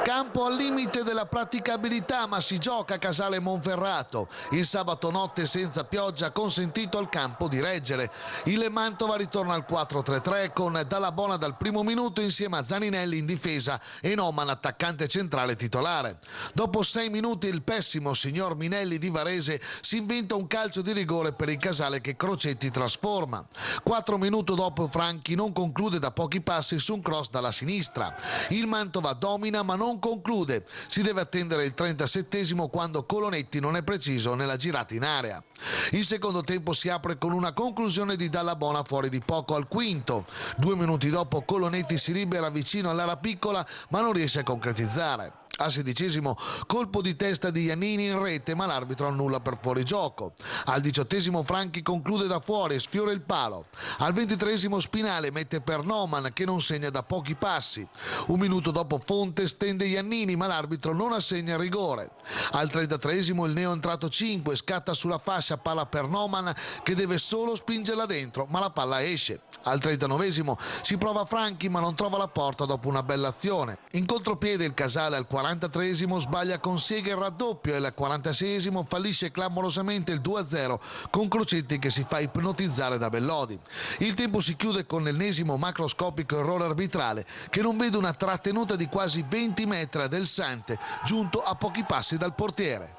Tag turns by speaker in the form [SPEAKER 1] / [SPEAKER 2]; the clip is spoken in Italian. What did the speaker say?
[SPEAKER 1] Campo al limite della praticabilità, ma si gioca a Casale Monferrato. Il sabato notte senza pioggia ha consentito al campo di reggere. Il Mantova ritorna al 4-3-3 con Dalla Bona dal primo minuto insieme a Zaninelli in difesa e Noman attaccante centrale titolare. Dopo 6 minuti il pessimo signor Minelli di Varese si inventa un calcio di rigore per il Casale che Crocetti trasforma. 4 minuti dopo Franchi non conclude da pochi passi su un cross dalla sinistra. Il Mantova domina ma non conclude. Si deve attendere il 37esimo quando Colonetti non è preciso nella girata in area. Il secondo tempo si apre con una conclusione di Dalla Bona fuori di poco al quinto. 2 minuti dopo Colonetti si libera vicino all'area piccola ma non riesce a concretizzare. Al 16esimo colpo di testa di Iannini in rete ma l'arbitro annulla per fuorigioco. Al 18esimo Franchi conclude da fuori e sfiora il palo. Al 23esimo Spinale mette per Noman che non segna da pochi passi. Un minuto dopo Fonte stende Iannini ma l'arbitro non assegna il rigore. Al 33esimo il neo entrato 5 scatta sulla fascia, palla per Noman che deve solo spingerla dentro ma la palla esce. Al 39esimo si prova Franchi ma non trova la porta dopo una bella azione. In contropiede il Casale al 43esimo sbaglia con Siega il raddoppio e al 46esimo fallisce clamorosamente il 2-0 con Crocetti che si fa ipnotizzare da Bellodi. Il tempo si chiude con l'ennesimo macroscopico errore arbitrale che non vede una trattenuta di quasi 20 metri del Sante giunto a pochi passi dal portiere.